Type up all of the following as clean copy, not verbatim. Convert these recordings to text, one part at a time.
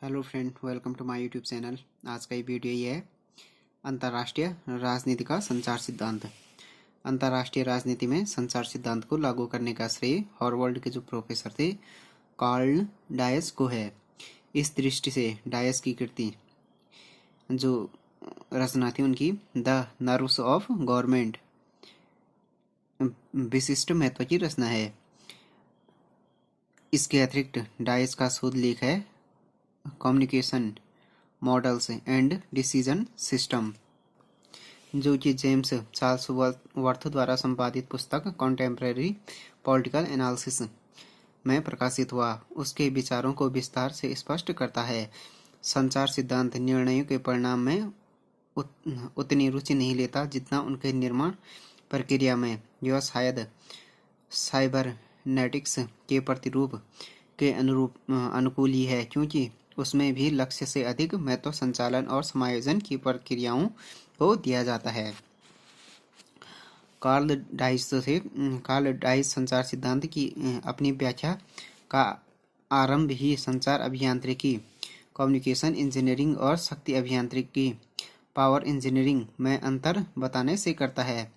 Hello friend, welcome to my YouTube channel. आज का ये वीडियो ये है अंतर्राष्ट्रीय राजनीति का संचार सिद्धांत। अंतर्राष्ट्रीय राजनीति में संचार सिद्धांत को लागू करने का श्रेय हार्वर्ड के जो प्रोफेसर थे कार्ल डायस को है। इस दृष्टि से डायस की कृति जो रचना थी उनकी द नर्व्स ऑफ गवर्नमेंट विशिष्ट महत्व की रचना है। इसके अतिरिक्त डायस का शोध लेख है communication models and decision system, जो कि जेम्स चार्ल्स वर्थ द्वारा संपादित पुस्तक कॉन्टेम्परेरी पॉलिटिकल एनालिसिस में प्रकाशित हुआ। उसके विचारों को विस्तार से स्पष्ट करता है। संचार सिद्धांत निर्णयों के परिणाम में उतनी रुचि नहीं लेता जितना उनके निर्माण प्रक्रिया में। यह शायद साइबरनेटिक्स के प्रतिरूप के अनुकूल ही है, क्योंकि उसमें भी लक्ष्य से अधिक महत्व संचालन और समायोजन की प्रक्रियाओं को दिया जाता है। कार्ल डाइस संचार सिद्धांत की अपनी व्याख्या का आरंभ ही संचार अभियांत्रिकी, कम्युनिकेशन इंजीनियरिंग और शक्ति अभियांत्रिकी, पावर इंजीनियरिंग में अंतर बताने से करता है।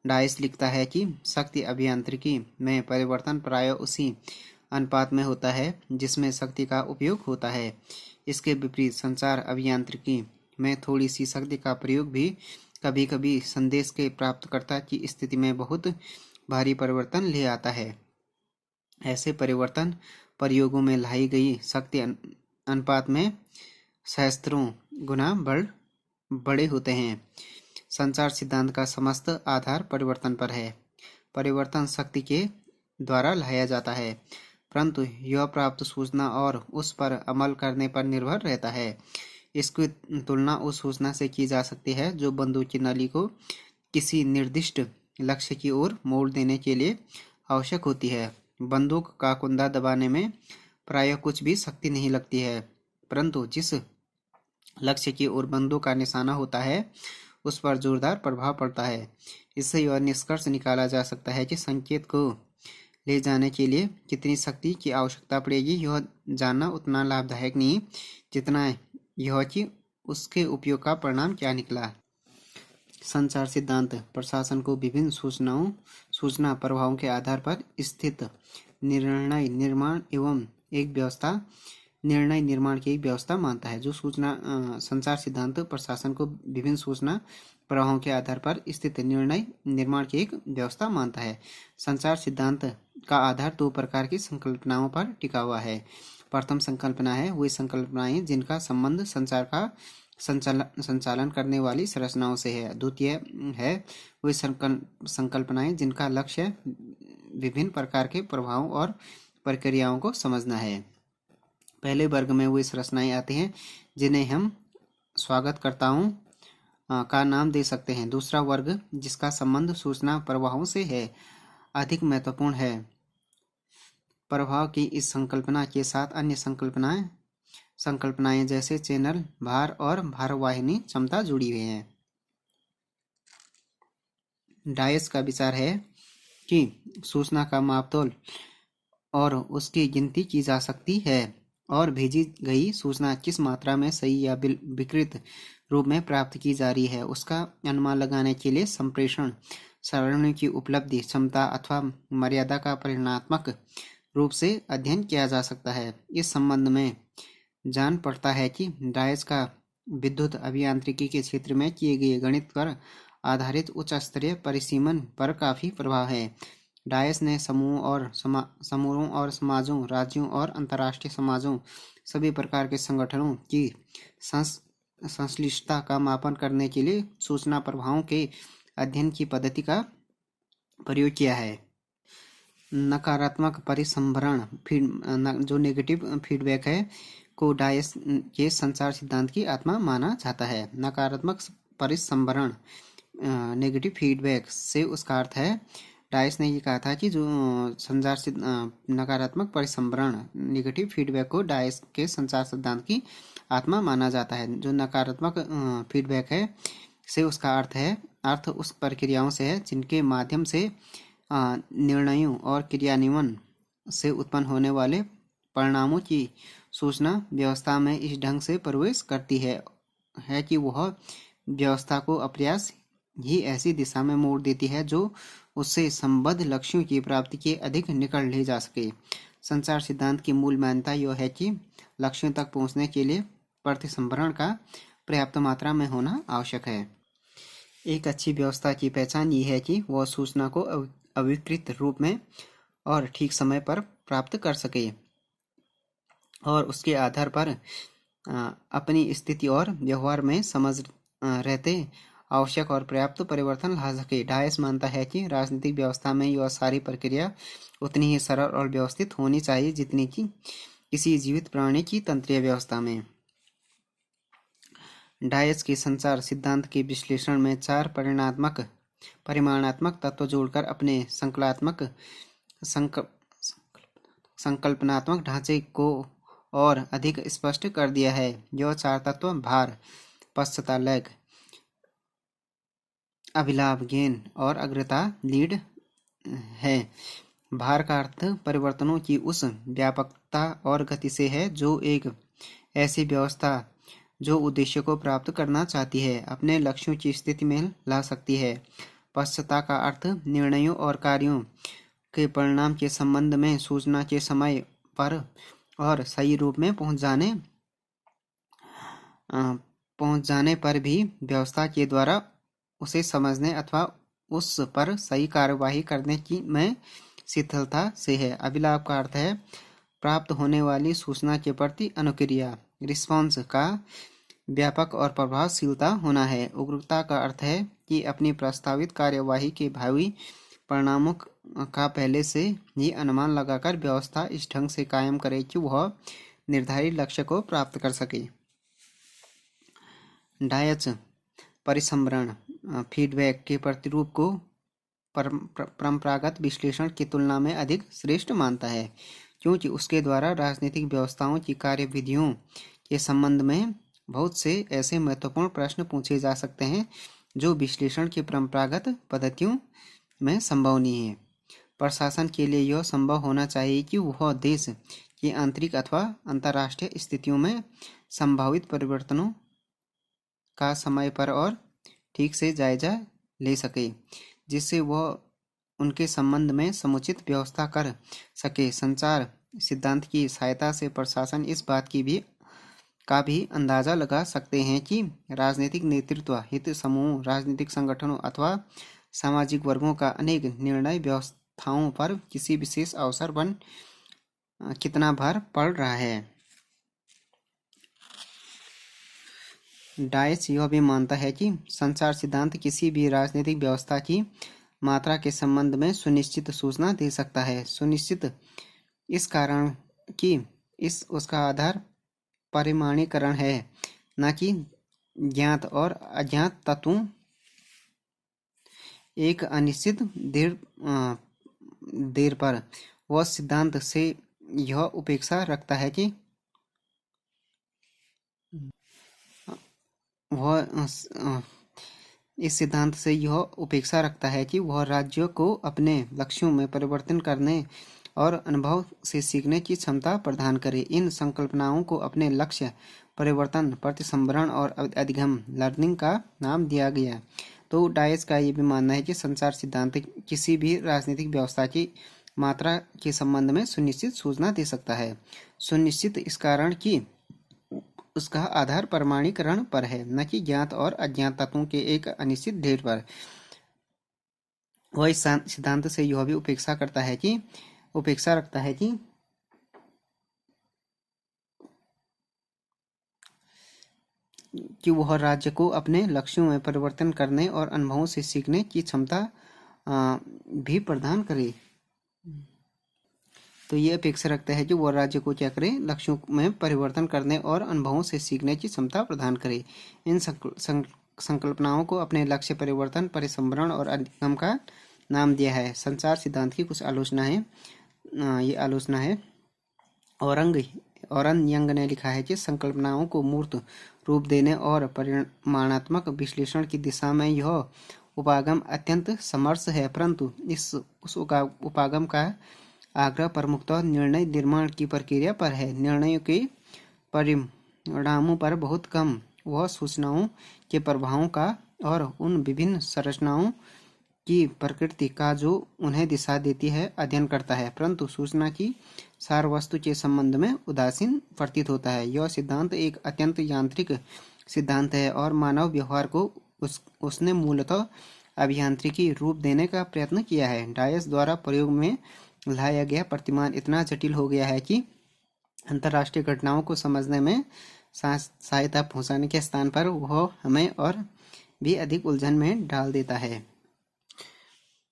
डाइस लिखता है कि शक्ति अभियांत्रिकी में परिवर्तन प्रायः उसी अनुपात में होता है जिसमें शक्ति का उपयोग होता है। इसके विपरीत संचार अभियांत्रिकी में थोड़ी सी शक्ति का प्रयोग भी कभी कभी संदेश के प्राप्तकर्ता की स्थिति में बहुत भारी परिवर्तन ले आता है। ऐसे परिवर्तन प्रयोगों में लाई गई शक्ति अनुपात में सहस्त्रों गुना बड़े होते हैं। संचार सिद्धांत का समस्त आधार परिवर्तन पर है। परिवर्तन शक्ति के द्वारा लाया जाता है, परंतु यह प्राप्त सूचना और उस पर अमल करने पर निर्भर रहता है। इसकी तुलना उस सूचना से की जा सकती है जो बंदूक की नली को किसी निर्दिष्ट लक्ष्य की ओर मोड़ देने के लिए आवश्यक होती है। बंदूक का कुंदा दबाने में प्रायः कुछ भी शक्ति नहीं लगती है, परंतु जिस लक्ष्य की ओर बंदूक का निशाना होता है उस पर जोरदार प्रभाव पड़ता है। इससे यह निष्कर्ष निकाला जा सकता है कि संकेत को ले जाने के लिए कितनी शक्ति की आवश्यकता पड़ेगी। यह जानना उतना लाभदायक नहीं जितना यह कि उसके उपयोग का परिणाम क्या निकला। संचार सिद्धांत प्रशासन को विभिन्न सूचना प्रभावों के आधार पर स्थित निर्णय निर्माण की एक व्यवस्था मानता है। जो संचार सिद्धांत प्रशासन को विभिन्न सूचना प्रवाहों के आधार पर स्थित निर्णय निर्माण की एक व्यवस्था मानता है। संचार सिद्धांत का आधार दो प्रकार की संकल्पनाओं पर टिका हुआ है। प्रथम संकल्पना है वे संकल्पनाएं जिनका संबंध संचार का संचालन करने वाली संरचनाओं से है। द्वितीय है वे संकल्पनाएं जिनका लक्ष्य विभिन्न प्रकार के प्रभावों और प्रक्रियाओं को समझना है। पहले वर्ग में वे संरचनाएं आती हैं जिन्हें हम स्वागतकर्ताओं का नाम दे सकते हैं। दूसरा वर्ग जिसका संबंध सूचना प्रवाहों से है अधिक महत्वपूर्ण है। प्रभाव की इस संकल्पना के साथ अन्य संकल्पनाएं जैसे चैनल भार और भारवाहिनी क्षमता जुड़ी हुई हैं। डायस का विचार है कि सूचना का मापतोल और उसकी गिनती की जा सकती है और भेजी गई सूचना किस मात्रा में सही या विकृत रूप में प्राप्त की जा रही है उसका अनुमान लगाने के लिए संप्रेषण सारणी की उपलब्धि क्षमता अथवा मर्यादा का परिमाणात्मक रूप से अध्ययन किया जा सकता है। इस संबंध में जान पड़ता है कि डायस का विद्युत अभियांत्रिकी के क्षेत्र में किए गए गणित पर आधारित उच्च स्तरीय परिसीमन पर काफी प्रभाव है। डायस ने समूहों और समाजों, राज्यों और अंतर्राष्ट्रीय समाजों, सभी प्रकार के संगठनों की संश्लिष्टता का मापन करने के लिए सूचना प्रभावों के अध्ययन की पद्धति का प्रयोग किया है। नकारात्मक परिसंभरण जो नेगेटिव फीडबैक है को डायस के संचार सिद्धांत की आत्मा माना जाता है। नकारात्मक परिसंभरण नेगेटिव फीडबैक से उसका अर्थ है डायस ने ये कहा था कि जो नकारात्मक परिसंभरण नेगेटिव फीडबैक को डायस के संचार सिद्धांत की आत्मा माना जाता है। जो नकारात्मक फीडबैक है से उसका अर्थ उस प्रक्रियाओं से है जिनके माध्यम से निर्णयों और क्रियान्वयन से उत्पन्न होने वाले परिणामों की सूचना व्यवस्था में इस ढंग से प्रवेश करती है कि वह व्यवस्था को अप्रयास ही ऐसी दिशा में मोड़ देती है जो उससे संबद्ध लक्ष्यों की प्राप्ति के अधिक निकट ले जा सके। संचार सिद्धांत की मूल मान्यता यह है कि लक्ष्यों तक पहुंचने के लिए प्रतिसंभरण का पर्याप्त मात्रा में होना आवश्यक है। एक अच्छी व्यवस्था की पहचान ये है कि वह सूचना को अविकृत रूप में और ठीक समय पर प्राप्त कर सके और उसके आधार पर अपनी स्थिति और व्यवहार में समझ रहते आवश्यक और पर्याप्त परिवर्तन ला सके। डायस मानता है कि राजनीतिक व्यवस्था में यह सारी प्रक्रिया उतनी ही सरल और व्यवस्थित होनी चाहिए जितनी कि किसी जीवित प्राणी की तंत्रीय व्यवस्था में। डायस के संचार सिद्धांत के विश्लेषण में 4 परिमाणात्मक तत्व जोड़कर अपने संकल्पनात्मक ढांचे को और अधिक स्पष्ट कर दिया है। यह 4 तत्व भार, पश्चता, लैग, अभिलाभ, गेन और अग्रता, लीड है। भार का अर्थ परिवर्तनों की उस व्यापकता और गति से है जो एक ऐसी व्यवस्था जो उद्देश्य को प्राप्त करना चाहती है अपने लक्ष्यों की स्थिति में ला सकती है। पश्चता का अर्थ निर्णयों और कार्यों के परिणाम के संबंध में सूचना के समय पर और सही रूप में पहुंच जाने पर भी व्यवस्था के द्वारा उसे समझने अथवा उस पर सही कार्यवाही करने की में शिथिलता से है। अभिलाभ का अर्थ है प्राप्त होने वाली सूचना के प्रति अनुक्रिया, रिस्पॉन्स का व्यापक और प्रभावशीलता होना है। उग्रता का अर्थ है कि अपनी प्रस्तावित कार्यवाही के भावी परिणामों का पहले से ही अनुमान लगाकर व्यवस्था इस ढंग से कायम करे कि वह निर्धारित लक्ष्य को प्राप्त कर सके। डायच परिसंभरण फीडबैक के प्रतिरूप को परंपरागत विश्लेषण की तुलना में अधिक श्रेष्ठ मानता है क्योंकि उसके द्वारा राजनीतिक व्यवस्थाओं की कार्यविधियों के संबंध में बहुत से ऐसे महत्वपूर्ण प्रश्न पूछे जा सकते हैं जो विश्लेषण की परंपरागत पद्धतियों में संभव नहीं है। प्रशासन के लिए यह संभव होना चाहिए कि वह देश की आंतरिक अथवा अंतर्राष्ट्रीय स्थितियों में संभावित परिवर्तनों का समय पर और ठीक से जायजा ले सके जिससे वह उनके संबंध में समुचित व्यवस्था कर सके। संचार सिद्धांत की सहायता से प्रशासन इस बात का भी अंदाजा लगा सकते हैं कि राजनीतिक नेतृत्व, हित समूह, राजनीतिक संगठनों अथवा सामाजिक वर्गों का अनेक निर्णय व्यवस्थाओं पर किसी विशेष अवसर पर कितना भार पड़ रहा है। डायस यह भी मानता है कि संचार सिद्धांत किसी भी राजनीतिक व्यवस्था की मात्रा के संबंध में सुनिश्चित सूचना दे सकता है। सुनिश्चित इस कारण कि उसका आधार परिमाणीकरण है, न कि ज्ञात और अज्ञात तत्वों। एक अनिश्चित देर पर वह सिद्धांत से यह अपेक्षा रखता है कि वह राज्यों को अपने लक्ष्यों में परिवर्तन करने और अनुभव से सीखने की क्षमता प्रदान करे। इन संकल्पनाओं को अपने लक्ष्य, परिवर्तन, प्रतिसंभरण और अधिगम लर्निंग का नाम दिया गया। तो डायस का ये भी मानना है कि संचार सिद्धांत किसी भी राजनीतिक व्यवस्था की मात्रा के संबंध में सुनिश्चित सूचना दे सकता है। सुनिश्चित इस कारण कि उसका आधार प्रमाणीकरण पर है, न कि ज्ञात और अज्ञात तत्वों के एक अनिश्चित ढेर पर। वह इस सिद्धांत से यह भी उपेक्षा रखता है कि वह राज्य को अपने लक्ष्यों में परिवर्तन करने और अनुभवों से सीखने की क्षमता भी प्रदान करे। तो ये अपेक्षा रखता है कि वह राज्य को क्या करे, लक्ष्यों में परिवर्तन करने और अनुभवों से सीखने की क्षमता प्रदान करे। इन संकल्पनाओं को अपने लक्ष्य, परिवर्तन, परिसंभरण और अधिगम का नाम दिया है। संचार सिद्धांत की कुछ आलोचना है। ये आलोचना है औरन यंग ने लिखा है कि संकल्पनाओं को मूर्त रूप देने और परिमाणात्मक विश्लेषण की दिशा में यह उपागम अत्यंत समर्थ है, परंतु उस उपागम का आग्रह प्रमुखतः निर्णय निर्माण की प्रक्रिया पर है। निर्णयों के परिणामों पर बहुत कम। वह सूचनाओं के प्रभावों का और उन विभिन्न संरचनाओं की प्रकृति का जो उन्हें दिशा देती है अध्ययन करता है, परंतु सूचना की सार वस्तु के संबंध में उदासीन प्रतीत होता है। यह सिद्धांत एक अत्यंत यांत्रिक सिद्धांत है और मानव व्यवहार को उसने मूलतः अभियांत्रिकी रूप देने का प्रयत्न किया है। डायस द्वारा प्रयोग में लाया गया प्रतिमान इतना जटिल हो गया है कि अंतर्राष्ट्रीय घटनाओं को समझने में सहायता पहुंचाने के स्थान पर वह हमें और भी अधिक उलझन में डाल देता है।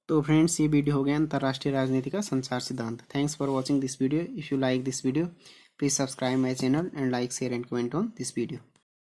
तो फ्रेंड्स, ये वीडियो हो गया अंतर्राष्ट्रीय राजनीति का संचार सिद्धांत। Thanks for watching this video. If you like this video, please subscribe my channel and like, share and comment on this video.